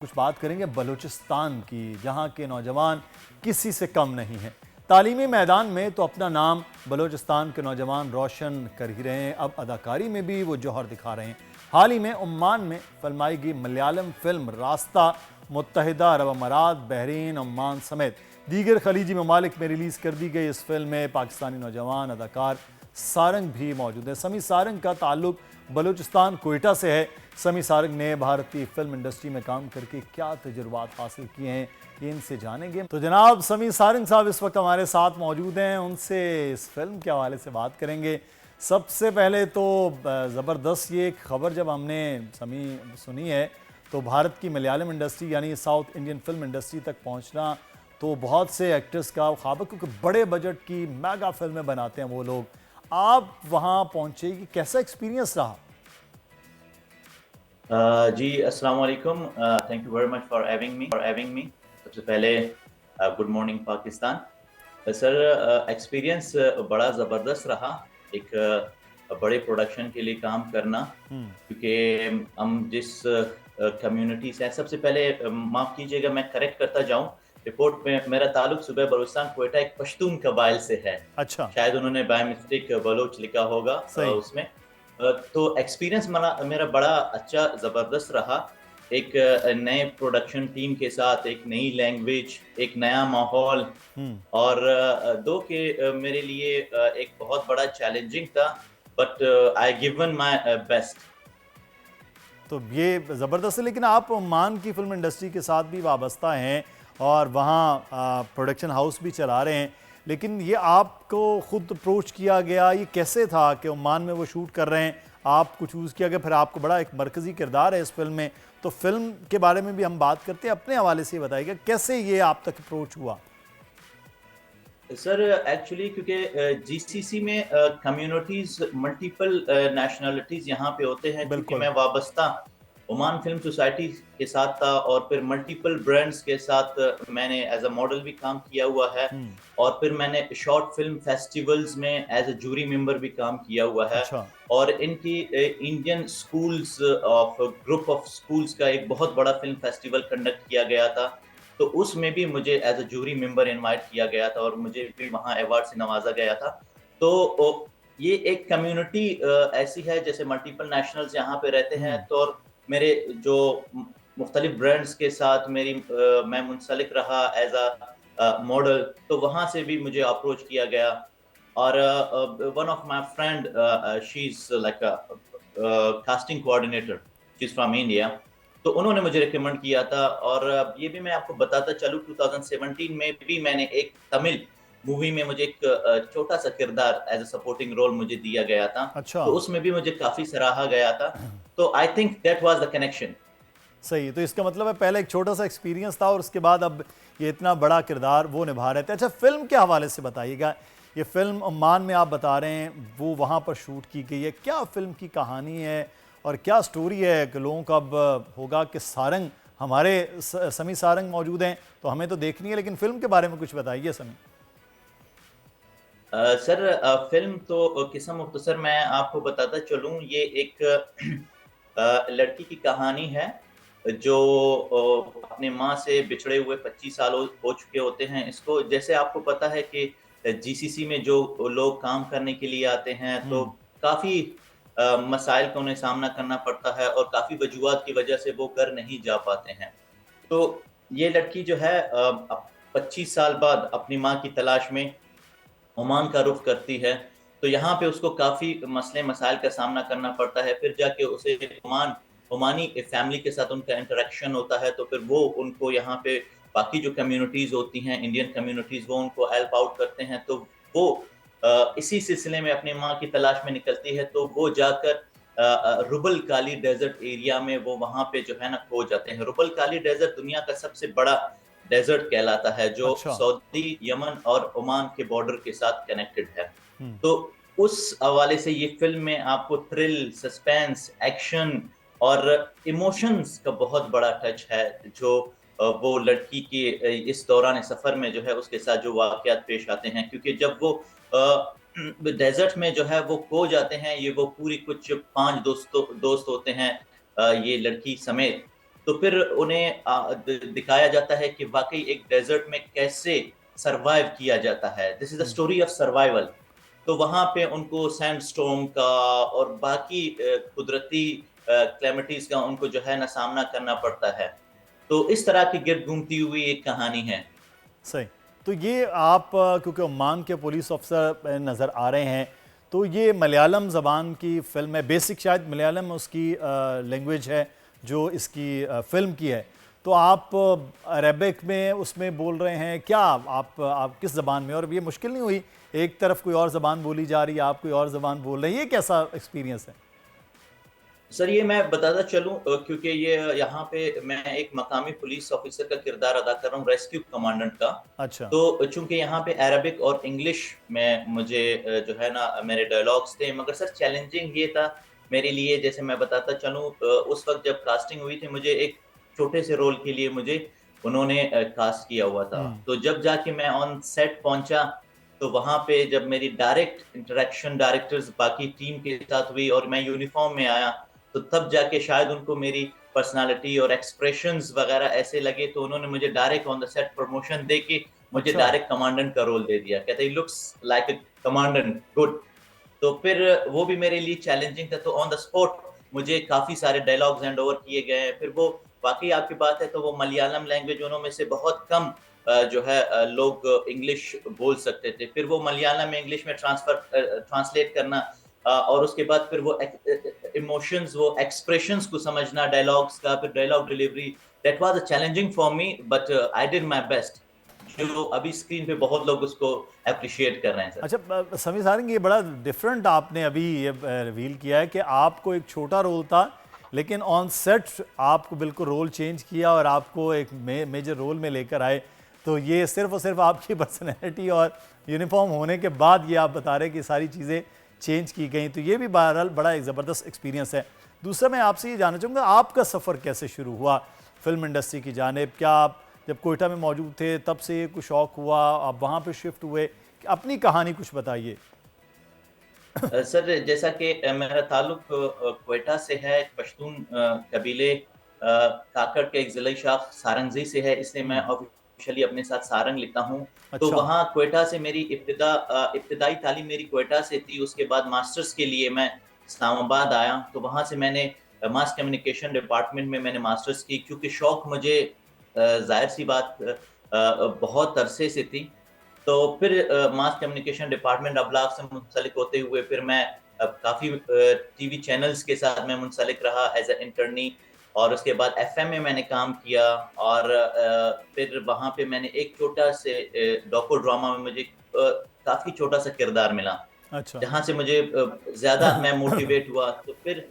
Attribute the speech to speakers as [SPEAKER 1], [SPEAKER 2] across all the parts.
[SPEAKER 1] कुछ बात करेंगे बलूचिस्तान की, जहां के नौजवान किसी से कम नहीं हैं। तालीमी मैदान में तो अपना नाम बलूचिस्तान के नौजवान रोशन कर ही रहे हैं, अब अदाकारी में भी वो जौहर दिखा रहे हैं। हाल ही में ओमान में फिल्माई गई मलयालम फिल्म रास्ता मुत्तहिदा अरब अमारात, बहरीन, ओमान समेत दीगर खलीजी ममालिक में रिलीज़ कर दी गई इस फिल्म में पाकिस्तानी नौजवान अदाकार सारंग भी मौजूद है। समी सारंग का ताल्लुक बलूचिस्तान कोयटा से है। समी सारंग ने भारतीय फिल्म इंडस्ट्री में काम करके क्या तजुर्बात हासिल किए हैं, ये इनसे जानेंगे। तो जनाब समी सारंग साहब इस वक्त हमारे साथ मौजूद हैं, उनसे इस फिल्म के हवाले से बात करेंगे। सबसे पहले तो ज़बरदस्त ये खबर जब हमने समी सुनी है तो भारत की मलयालम इंडस्ट्री यानी साउथ इंडियन फिल्म इंडस्ट्री तक पहुंचना तो बहुत से एक्टर्स का ख्वाब है, क्योंकि बड़े बजट की मेगा फिल्में बनाते हैं वो लोग। आप वहां पहुंचे कि कैसा एक्सपीरियंस रहा?
[SPEAKER 2] जी अस्सलाम वालेकुम। Thank you very much for having me. सबसे पहले good morning Pakistan. Sir experience बड़ा ज़बरदस्त रहा। एक बड़े प्रोडक्शन के लिए काम करना, क्योंकि हम जिस कम्युनिटी से हैं, सबसे पहले माफ़ कीजिएगा मैं करेक्ट करता जाऊं, रिपोर्ट में मेरा ताल्लुक सूबे बलूचिस्तान कोयटा एक पश्तून कबाइल से है।
[SPEAKER 1] अच्छा।
[SPEAKER 2] शायद उन्होंने बाय मिस्टेक बलोच लिखा होगा
[SPEAKER 1] सही।
[SPEAKER 2] उसमें। तो एक्सपीरियंस मेरा बड़ा अच्छा ज़बरदस्त रहा। एक नए प्रोडक्शन टीम के साथ, एक नई लैंग्वेज, एक नया माहौल, और दो के मेरे लिए एक बहुत बड़ा चैलेंजिंग था, but I given my best.
[SPEAKER 1] तो ये ज़बरदस्त है, लेकिन आप ओमान की फिल्म इंडस्ट्री के साथ भी वाबस्ता हैं और वहाँ प्रोडक्शन हाउस भी चला रहे हैं, लेकिन ये आपको खुद अप्रोच किया गया, ये कैसे था कि ओमान में वो शूट कर रहे हैं, आपको चूज़ किया गया, फिर आपको बड़ा एक मरकज़ी किरदार है इस फिल्म में। तो फिल्म के बारे में भी हम बात करते हैं, अपने हवाले से बताइएगा कैसे ये आप तक अप्रोच हुआ।
[SPEAKER 2] सर एक्चुअली क्योंकि जीसीसी में कम्युनिटीज मल्टीपल नेशनलिटीज यहाँ पे होते हैं, क्योंकि
[SPEAKER 1] बिल्कुल।
[SPEAKER 2] मैं वाबस्ता ओमान फिल्म सोसाइटी के साथ था, और फिर मल्टीपल ब्रांड्स के साथ मैंने एज अ मॉडल भी काम किया हुआ है, और फिर मैंने शॉर्ट फिल्म फेस्टिवल्स में एज अ जूरी मेंबर भी काम किया हुआ है।
[SPEAKER 1] अच्छा।
[SPEAKER 2] और इनकी Indian schools of group of schools का एक बहुत बड़ा फिल्म फेस्टिवल कंडक्ट किया गया था, तो उसमें भी मुझे as a jury member invite किया गया था और मुझे भी वहाँ अवार्ड से नवाजा गया था। तो ये एक कम्युनिटी ऐसी है, जैसे मल्टीपल नेशनल्स यहाँ पे रहते हैं, तो और मेरे जो मुख्तलिफ ब्रांड्स के साथ मैं मुंसलिक रहा एज अ मॉडल, तो वहाँ से भी मुझे अप्रोच किया गया। और one of my friend, she is like a casting coordinator, she is from India, तो उन्होंने मुझे रिकमेंड किया था। और ये भी मैं आपको बताता चलूं, 2017 में भी मैंने एक तमिल मूवी में मुझे एक छोटा सा किरदार एज अ सपोर्टिंग रोल मुझे दिया गया था,
[SPEAKER 1] अच्छा।
[SPEAKER 2] तो उसमें भी मुझे काफी सराहा गया था। तो I think that was the connection.
[SPEAKER 1] सही है, तो इसका मतलब है पहले एक छोटा सा एक्सपीरियंस था और उसके बाद अब ये इतना बड़ा किरदार वो निभा रहे थे। अच्छा, फिल्म के हवाले से बताइएगा, ये फिल्म ओमान में आप बता रहे हैं वो वहाँ पर शूट की गई है, क्या फिल्म की कहानी है और क्या स्टोरी है कि लोगों का अब होगा कि सारंग हमारे समी सारंग मौजूद हैं तो हमें तो देखनी है, लेकिन फिल्म के बारे में कुछ बताइए समी।
[SPEAKER 2] सर फिल्म तो किस्म मुख्तसर मैं आपको बताता चलूं, ये एक लड़की की कहानी है जो अपने माँ से बिछड़े हुए 25 साल हो चुके होते हैं। इसको जैसे आपको पता है कि जीसीसी में जो लोग काम करने के लिए आते हैं, तो काफी मसाइल का उन्हें सामना करना पड़ता है और काफी वजूहात की वजह से वो घर नहीं जा पाते हैं। तो ये लड़की जो है 25 साल बाद अपनी माँ की तलाश में ओमान का रुख करती है। तो यहाँ पे उसको काफ़ी मसले मसाइल का सामना करना पड़ता है। फिर जाके उसे ओमानी फैमिली के साथ उनका इंटरेक्शन होता है, तो फिर वो उनको यहाँ पे बाकी जो कम्युनिटीज़ होती हैं, इंडियन कम्युनिटीज़, वो उनको हेल्प आउट करते हैं। तो वो इसी सिलसिले में अपनी माँ की तलाश में निकलती है, तो वो जाकर रुबल काली डेज़र्ट एरिया में वो वहाँ पे जो है ना खो जाते हैं। रुबल काली डेज़र्ट दुनिया का सबसे बड़ा डेजर्ट कहलाता है, जो
[SPEAKER 1] अच्छा।
[SPEAKER 2] सऊदी, यमन और ओमान के बॉर्डर के साथ कनेक्टेड है। तो उस हवाले से ये फिल्म में आपको थ्रिल, सस्पेंस, एक्शन और इमोशंस का बहुत बड़ा टच है, जो वो लड़की के इस दौरान सफर में जो है उसके साथ जो वाकयात पेश आते हैं, क्योंकि जब वो डेजर्ट में जो है वो खो जाते हैं, ये वो पूरी कुछ 5 दोस्त होते हैं, ये लड़की समेत। तो फिर उन्हें दिखाया जाता है कि वाकई एक डेजर्ट में कैसे सरवाइव किया जाता है। This is the story of survival. तो वहां पे उनको सैंडस्टॉर्म का और बाकी कुदरती क्लेमिटीज का उनको जो है ना सामना करना पड़ता है। तो इस तरह की गिर्द घूमती हुई एक कहानी है।
[SPEAKER 1] सही। तो ये आप क्योंकि ओमान के पुलिस ऑफिसर नज़र आ रहे हैं, तो ये मलयालम ज़बान की फ़िल्म है, बेसिक शायद मलयालम उसकी लैंग्वेज है जो इसकी फ़िल्म की है। तो आप अरेबिक में उसमें बोल रहे हैं क्या? आप किस ज़बान में? और ये मुश्किल नहीं हुई, एक तरफ कोई और ज़बान बोली जा रही है, आप कोई और ज़बान बोल रहे हैं, ये कैसा एक्सपीरियंस है?
[SPEAKER 2] सर ये मैं बताता चलूं क्योंकि ये यहाँ पे मैं एक मकामी पुलिस ऑफिसर का किरदार अदा कर रहा हूँ, रेस्क्यू कमांडेंट का।
[SPEAKER 1] अच्छा।
[SPEAKER 2] तो चूंकि यहाँ पे अरबिक और इंग्लिश में मुझे जो है ना मेरे डायलॉग्स थे, मगर सर चैलेंजिंग ये था मेरे लिए, जैसे मैं बताता चलूं उस वक्त जब कास्टिंग हुई थी मुझे एक छोटे से रोल के लिए मुझे उन्होंने कास्ट किया हुआ था। तो जब जाके मैं ऑन सेट पहुंचा तो वहां पे जब मेरी डायरेक्ट इंटरेक्शन डायरेक्टर्स बाकी टीम के साथ हुई और मैं यूनिफॉर्म में आया, तो तब जाके शायद उनको मेरी पर्सनालिटी और एक्सप्रेशंस वगैरह ऐसे लगे, तो उन्होंने मुझे direct on the set promotion दे के मुझे
[SPEAKER 1] अच्छा।
[SPEAKER 2] डायरेक्ट कमांडेंट का रोल दे दिया। कहते he looks like a commandant, good. तो फिर वो भी मेरे लिए चैलेंजिंग था। तो ऑन द स्पॉट मुझे काफी सारे डायलॉग्स हैंड ओवर किए गए हैं। फिर वो वाकई आपकी बात है, तो वो मलयालम लैंग्वेज उनमें से बहुत कम जो है लोग इंग्लिश बोल सकते थे। फिर वो मलयालम में इंग्लिश में ट्रांसलेट करना और उसके बाद फिर वो इमोशंस, वो एक्सप्रेशंस को समझना डायलॉग्स का, फिर dialogue delivery, that was a challenging for me, but I did my best. जो अभी स्क्रीन पे बहुत लोग उसको अप्रिशिएट कर रहे हैं सर।
[SPEAKER 1] अच्छा, समीर सारंग, ये बड़ा डिफरेंट आपने अभी ये रिवील किया है कि आपको एक छोटा रोल था, लेकिन ऑन सेट आपको बिल्कुल रोल चेंज किया और आपको एक मेजर रोल में लेकर आए। तो ये सिर्फ और सिर्फ आपकी पर्सनैलिटी और यूनिफॉर्म होने के बाद ये आप बता रहे हैं कि सारी चीज़ें चेंज की गई। तो ये भी बहरहाल बड़ा एक ज़बरदस्त एक्सपीरियंस है। दूसरा मैं आपसे ये जानना चाहूँगा, आपका सफ़र कैसे शुरू हुआ फिल्म इंडस्ट्री की जानिब? क्या आप जब कोयटा में मौजूद थे तब से ये कुछ शौक़ हुआ, आप वहाँ पे शिफ्ट हुए? अपनी कहानी कुछ बताइए।
[SPEAKER 2] सर जैसा कि मेरा ताल्लुक क्वेटा से है, पश्तून कबीले काकड़ के एक ज़िले शाख सारंगज़ी से है, इसलिए मैं ऑफिशियली अपने साथ सारंग लिखता हूँ। तो
[SPEAKER 1] अच्छा।
[SPEAKER 2] वहाँ क्वेटा से मेरी इब्तिदाई तालीम मेरी क्वेटा से थी। उसके बाद मास्टर्स के लिए मैं इस्लामाबाद आया, तो वहाँ से मैंने मास कम्युनिकेशन डिपार्टमेंट में मैंने मास्टर्स की, क्योंकि शौक मुझे जाहिर सी बात बहुत अरसे से थी। तो फिर मास कम्युनिकेशन डिपार्टमेंट अब्लाग से मुंसलिक होते हुए फिर मैं काफ़ी टीवी चैनल्स के साथ मैं मुंसलिक रहा एज ए इंटर्नी, और उसके बाद एफएम में मैंने काम किया। और फिर वहाँ पे मैंने एक छोटा से डॉक्यू ड्रामा में मुझे काफ़ी छोटा सा किरदार मिला,
[SPEAKER 1] अच्छा।
[SPEAKER 2] जहाँ से मुझे ज़्यादा मैं मोटिवेट हुआ। तो फिर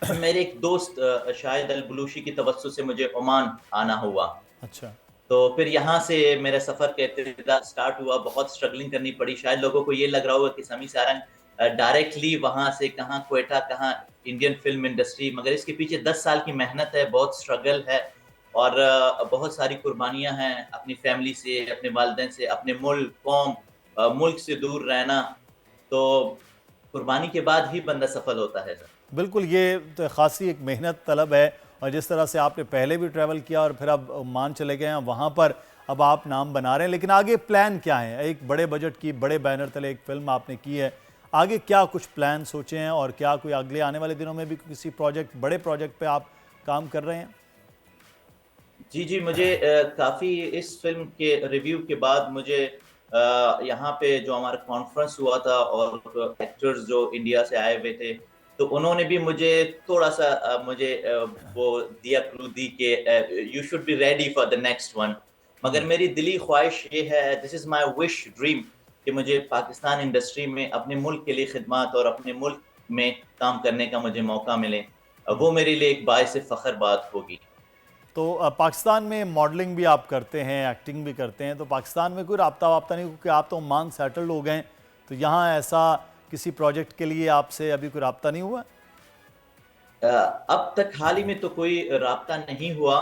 [SPEAKER 2] मेरे एक दोस्त शाहिद अल बलूशी की तवज्जो से मुझे ओमान आना हुआ।
[SPEAKER 1] अच्छा।
[SPEAKER 2] तो फिर यहाँ से मेरा सफर का इब्तिदा स्टार्ट हुआ। बहुत स्ट्रगलिंग करनी पड़ी। शायद लोगों को ये लग रहा होगा कि समी सारंग डायरेक्टली वहां से कहाँ क्वेटा, कहाँ इंडियन फिल्म इंडस्ट्री, मगर इसके पीछे 10 साल की मेहनत है, बहुत स्ट्रगल है और बहुत सारी कुर्बानियां हैं, अपनी फैमिली से, अपने वालिदैन से, अपने मुल्क कौम मुल्क से दूर रहना। तो कुर्बानी के बाद ही बंदा सफल होता है सर।
[SPEAKER 1] बिल्कुल, ये तो ख़ासी एक मेहनत तलब है। और जिस तरह से आपने पहले भी ट्रैवल किया और फिर अब ओमान चले गए हैं, वहाँ पर अब आप नाम बना रहे हैं, लेकिन आगे प्लान क्या है? एक बड़े बजट की, बड़े बैनर तले एक फ़िल्म आपने की है, आगे क्या कुछ प्लान सोचे हैं? और क्या कोई अगले आने वाले दिनों में भी किसी प्रोजेक्ट, बड़े प्रोजेक्ट पे आप काम कर रहे हैं?
[SPEAKER 2] जी जी, मुझे काफ़ी इस फिल्म के रिव्यू के बाद मुझे यहाँ पे जो हमारा कॉन्फ्रेंस हुआ था और एक्टर्स जो इंडिया से आए हुए थे, तो उन्होंने भी मुझे थोड़ा सा मुझे वो दिया क्लू दी कि you should be ready for the next one. मगर मेरी दिली ख्वाहिश ये है, this is my wish dream, कि मुझे पाकिस्तान इंडस्ट्री में अपने मुल्क के लिए खिदमत और अपने मुल्क में काम करने का मुझे मौका मिले। वो मेरे लिए एक बाइस फ़ख्र बात होगी।
[SPEAKER 1] तो पाकिस्तान में मॉडलिंग भी आप करते हैं, एक्टिंग भी करते हैं, तो पाकिस्तान में कोई राब्ता वाब्ता नहीं, क्योंकि आप तो ओमान सेटल्ड हो गए, तो यहाँ ऐसा किसी प्रोजेक्ट के लिए आपसे अभी कोई राब्ता नहीं हुआ?
[SPEAKER 2] अब तक हाल ही में तो कोई राब्ता नहीं हुआ।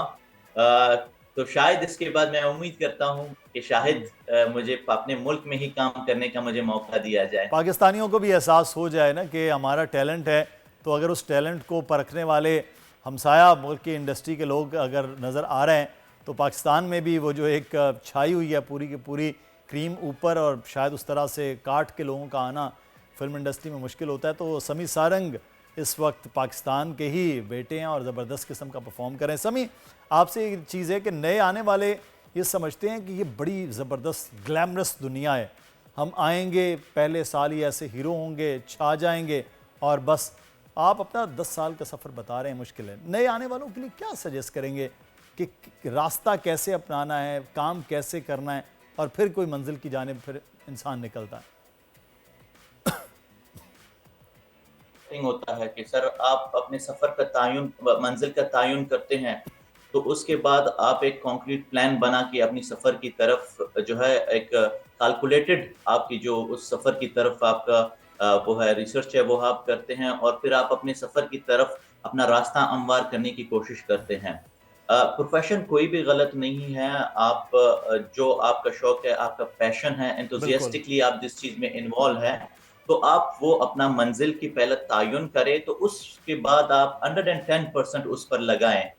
[SPEAKER 2] तो शायद इसके बाद मैं उम्मीद करता हूँ कि शायद मुझे अपने मुल्क में ही काम करने का मुझे मौका दिया जाए।
[SPEAKER 1] पाकिस्तानियों को भी एहसास हो जाए ना कि हमारा टैलेंट है, तो अगर उस टैलेंट को परखने वाले हमसाया मुल्क की इंडस्ट्री के लोग अगर नज़र आ रहे हैं तो पाकिस्तान में भी वो जो एक छाई हुई है पूरी की पूरी क्रीम ऊपर, और शायद उस तरह से काट के लोगों का आना फिल्म इंडस्ट्री में मुश्किल होता है। तो समी सारंग इस वक्त पाकिस्तान के ही बेटे हैं और ज़बरदस्त किस्म का परफॉर्म करें। समी, आपसे एक चीज़ है कि नए आने वाले ये समझते हैं कि ये बड़ी ज़बरदस्त ग्लैमरस दुनिया है, हम आएंगे पहले साल ही ऐसे हीरो होंगे, छा जाएंगे और बस। आप अपना 10 साल का सफ़र बता रहे हैं, मुश्किल है। नए आने वालों के लिए क्या सजेस्ट करेंगे कि रास्ता कैसे अपनाना है, काम कैसे करना है और फिर कोई मंजिल की जानिब फिर इंसान निकलता है?
[SPEAKER 2] थिंग होता है कि सर आप अपने सफर का तायुन मंजिल का तायुन करते हैं, तो उसके बाद आप एक कॉन्क्रीट प्लान बना के अपनी सफर की तरफ जो है एक कैलकुलेटेड आपकी जो उस सफर की तरफ आपका वो है रिसर्च है वो आप करते हैं और फिर आप अपने सफर की तरफ अपना रास्ता हमवार करने की कोशिश करते हैं। प्रोफेशन कोई भी गलत नहीं है, आप जो आपका शौक है, आपका पैशन है,
[SPEAKER 1] बिल्कुल।
[SPEAKER 2] एंथुसियास्टिकली आप जिस चीज में इन्वॉल्व है, तो आप वो अपना मंजिल की पहले तायुन करें, तो उसके बाद आप 110% उस पर लगाएं।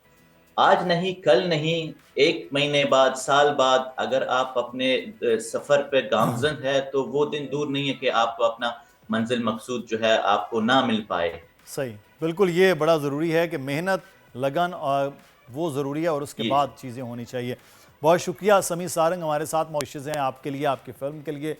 [SPEAKER 2] आज नहीं, कल नहीं, 1 महीने बाद, साल बाद अगर आप अपने सफर पे गामजन है, तो वो दिन दूर नहीं है कि आपको अपना मंजिल मकसूद जो है आपको ना मिल पाए।
[SPEAKER 1] सही, बिल्कुल, ये बड़ा ज़रूरी है कि मेहनत, लगन और वो ज़रूरी है और उसके
[SPEAKER 2] ये
[SPEAKER 1] बाद चीज़ें होनी चाहिए। बहुत शुक्रिया समी सारंग हमारे साथ मौजूद हैं, आपके लिए, आपकी फ़िल्म के लिए।